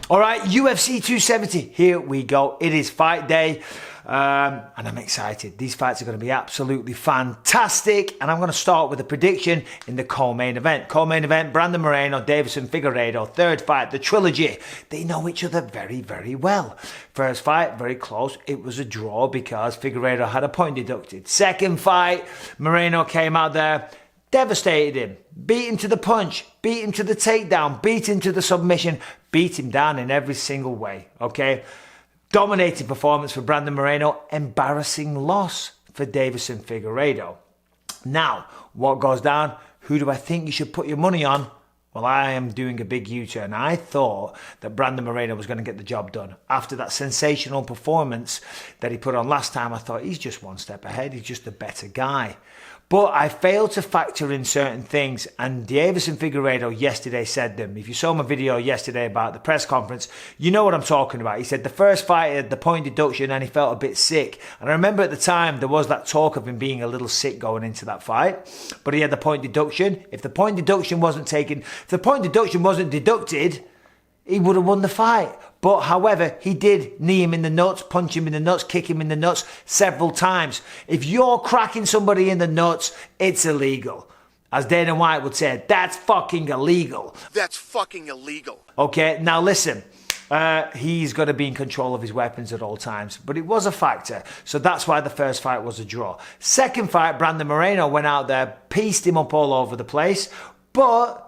All right, UFC 270, here we go. It is fight day, and I'm excited. These fights are going to be absolutely fantastic, and I'm going to start with a prediction in the co-main event. Co-main event, Brandon Moreno, Deiveson Figueiredo. Third fight, the trilogy. They know each other very, very well. First fight, very close. It was a draw because Figueiredo had a point deducted. Second fight, Moreno came out there, devastated him, beat him to the punch, beat him to the takedown, beat him to the submission, beat him down in every single way, okay? Dominating performance for Brandon Moreno, embarrassing loss for Deiveson Figueiredo. Now, what goes down? Who do I think you should put your money on? Well, I am doing a big U-turn. I thought that Brandon Moreno was going to get the job done. After that sensational performance that he put on last time, I thought he's just one step ahead. He's just a better guy. But I failed to factor in certain things, and Deiveson Figueiredo yesterday said them. If you saw my video yesterday about the press conference, you know what I'm talking about. He said the first fight had the point deduction and he felt a bit sick. And I remember at the time there was that talk of him being a little sick going into that fight, but he had the point deduction. If the point deduction wasn't taken, if the point deduction wasn't deducted, he would have won the fight. But however, he did knee him in the nuts, punch him in the nuts, kick him in the nuts several times. If you're cracking somebody in the nuts, it's illegal. As Dana White would say, that's fucking illegal. That's fucking illegal. Okay, now listen. He's got to be in control of his weapons at all times. But it was a factor. So that's why the first fight was a draw. Second fight, Brandon Moreno went out there, pieced him up all over the place. But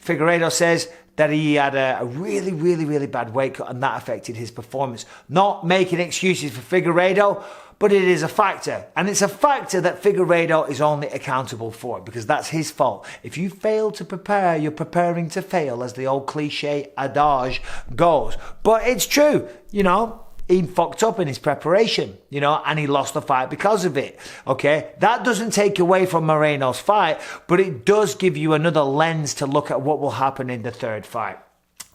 Figueiredo says that he had a really, really, really bad weight cut and that affected his performance. Not making excuses for Figueiredo, but it is a factor. And it's a factor that Figueiredo is only accountable for because that's his fault. If you fail to prepare, you're preparing to fail, as the old cliche adage goes. But it's true, you know. He fucked up in his preparation, you know, and he lost the fight because of it, okay? That doesn't take away from Moreno's fight, but it does give you another lens to look at what will happen in the third fight.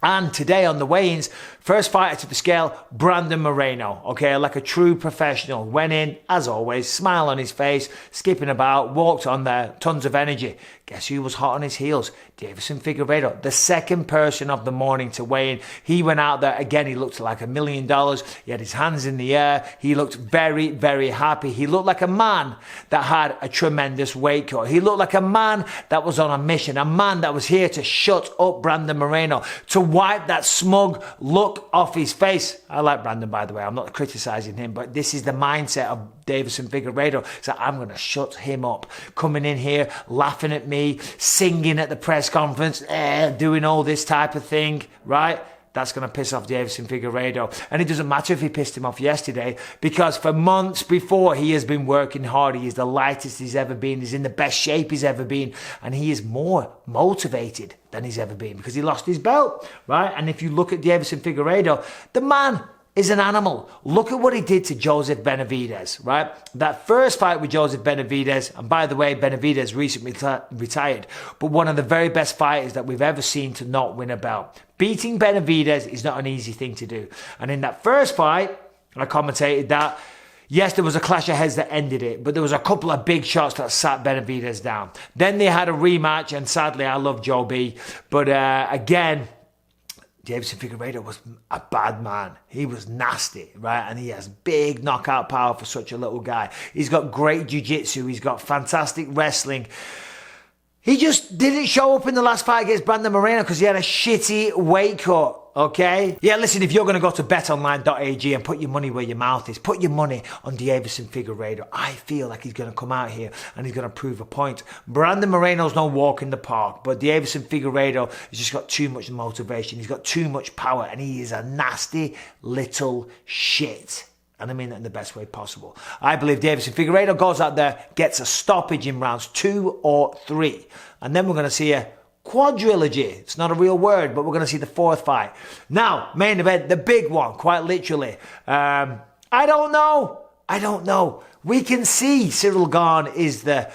And today on the weigh-ins, first fighter to the scale, Brandon Moreno, okay, like a true professional. Went in, as always, smile on his face, skipping about, walked on there, tons of energy. Guess who was hot on his heels? Deiveson Figueiredo, the second person of the morning to weigh in. He went out there, again, he looked like $1 million. He had his hands in the air. He looked very, very happy. He looked like a man that had a tremendous weight cut. He looked like a man that was on a mission, a man that was here to shut up Brandon Moreno, to wipe that smug look off his face. I like Brandon, by the way. I'm not criticizing him, but this is the mindset of Deiveson Figueiredo. So I'm going to shut him up. Coming in here, laughing at me, singing at the press conference, doing all this type of thing, right? That's going to piss off Deiveson Figueiredo. And it doesn't matter if he pissed him off yesterday, because for months before he has been working hard. He is the lightest he's ever been. He's in the best shape he's ever been. And he is more motivated than he's ever been because he lost his belt, right? And if you look at Deiveson Figueiredo, the man is an animal. Look at what he did to Joseph Benavidez, right? That first fight with Joseph Benavidez, and by the way, Benavidez recently retired, but one of the very best fighters that we've ever seen to not win a belt. Beating Benavidez is not an easy thing to do. And in that first fight, I commentated that, yes, there was a clash of heads that ended it, but there was a couple of big shots that sat Benavidez down. Then they had a rematch, and sadly, I love Joe B. But again, Deiveson Figueiredo was a bad man. He was nasty, right? And he has big knockout power for such a little guy. He's got great jiu-jitsu. He's got fantastic wrestling. He just didn't show up in the last fight against Brandon Moreno because he had a shitty weight cut. Okay? Yeah, listen, if you're going to go to betonline.ag and put your money where your mouth is, put your money on Deiveson Figueiredo. I feel like he's going to come out here and he's going to prove a point. Brandon Moreno's no walk in the park, but Deiveson Figueiredo has just got too much motivation. He's got too much power, and he is a nasty little shit. And I mean that in the best way possible. I believe Deiveson Figueiredo goes out there, gets a stoppage in rounds 2 or 3. And then we're going to see a quadrilogy. It's not a real word, but we're going to see the fourth fight. Now, main event, the big one, quite literally. I don't know. We can see Cyril Gane is the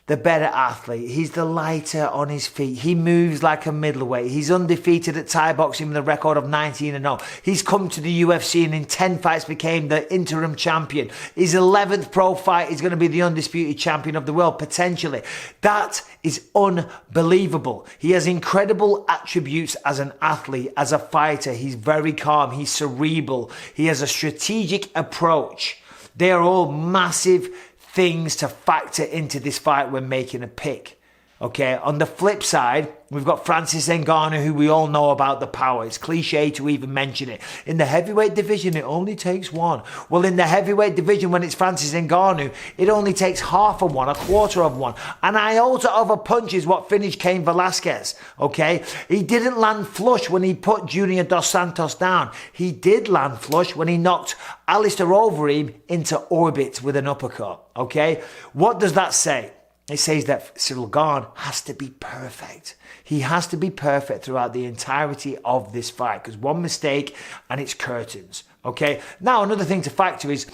the better athlete. He's the lighter on his feet. He moves like a middleweight. He's undefeated at Thai boxing with a record of 19-0. He's come to the UFC and in 10 fights became the interim champion. His 11th pro fight is going to be the undisputed champion of the world, potentially. That is unbelievable. He has incredible attributes as an athlete, as a fighter. He's very calm. He's cerebral. He has a strategic approach. They are all massive things to factor into this fight when making a pick. Okay, on the flip side, we've got Francis Ngannou, who we all know about the power. It's cliche to even mention it. In the heavyweight division, it only takes one. Well, in the heavyweight division, when it's Francis Ngannou, it only takes half of one, a quarter of one. An iota of a punch is what finished Cain Velasquez, okay? He didn't land flush when he put Junior Dos Santos down. He did land flush when he knocked Alistair Overeem into orbit with an uppercut, okay? What does that say? It says that Cyril Gane has to be perfect. He has to be perfect throughout the entirety of this fight, because one mistake and it's curtains. Okay. Now, another thing to factor is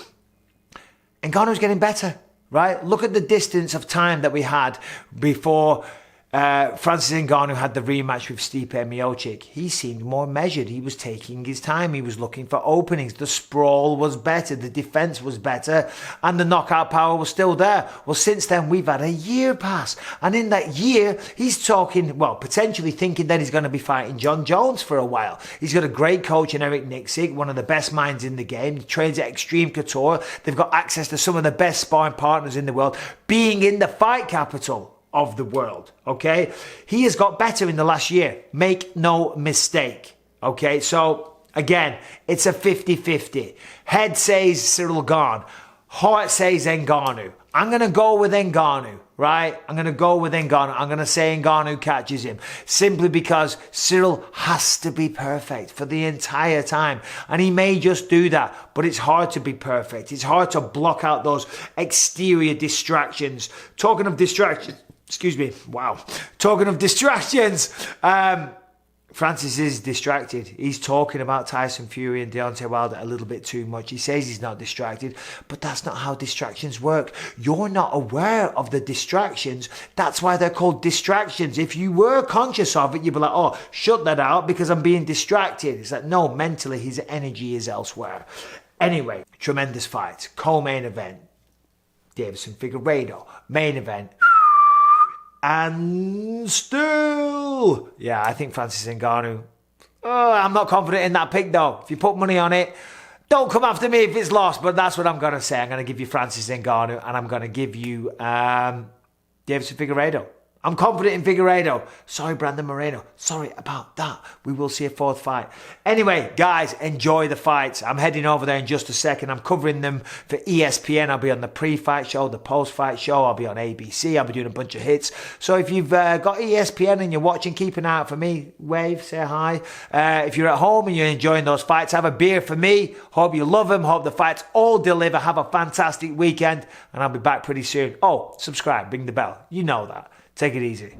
Ngannou's getting better, right? Look at the distance of time that we had before Francis Ngannou had the rematch with Stipe Miocic. He seemed more measured. He was taking his time. He was looking for openings. The sprawl was better. The defense was better. And the knockout power was still there. Well, since then, we've had a year pass. And in that year, he's talking, well, potentially thinking that he's going to be fighting John Jones for a while. He's got a great coach in Eric Nixick, one of the best minds in the game. He trains at Extreme Couture. They've got access to some of the best sparring partners in the world, being in the fight capital of the world, okay? He has got better in the last year. Make no mistake, okay? So, again, it's a 50-50. Head says Cyril Gane. Heart says Ngannou. I'm going to go with Ngannou, right? I'm going to go with Ngannou. I'm going to say Ngannou catches him. Simply because Cyril has to be perfect for the entire time. And he may just do that. But it's hard to be perfect. It's hard to block out those exterior distractions. Talking of distractions, excuse me, wow. Talking of distractions, Francis is distracted. He's talking about Tyson Fury and Deontay Wilder a little bit too much. He says he's not distracted, but that's not how distractions work. You're not aware of the distractions. That's why they're called distractions. If you were conscious of it, you'd be like, oh, shut that out because I'm being distracted. It's like, no, mentally his energy is elsewhere. Anyway, tremendous fight. Co-main event, Deiveson Figueiredo. Main event, and still, yeah, I think Francis Ngannou. Oh, I'm not confident in that pick though. If you put money on it, don't come after me if it's lost, but that's what I'm going to say. I'm going to give you Francis Ngannou and I'm going to give you Deiveson Figueiredo. I'm confident in Figueiredo. Sorry, Brandon Moreno. Sorry about that. We will see a fourth fight. Anyway, guys, enjoy the fights. I'm heading over there in just a second. I'm covering them for ESPN. I'll be on the pre-fight show, the post-fight show. I'll be on ABC. I'll be doing a bunch of hits. So if you've got ESPN and you're watching, keep an eye out for me. Wave, say hi. If you're at home and you're enjoying those fights, have a beer for me. Hope you love them. Hope the fights all deliver. Have a fantastic weekend. And I'll be back pretty soon. Oh, subscribe. Ring the bell. You know that. Take it easy.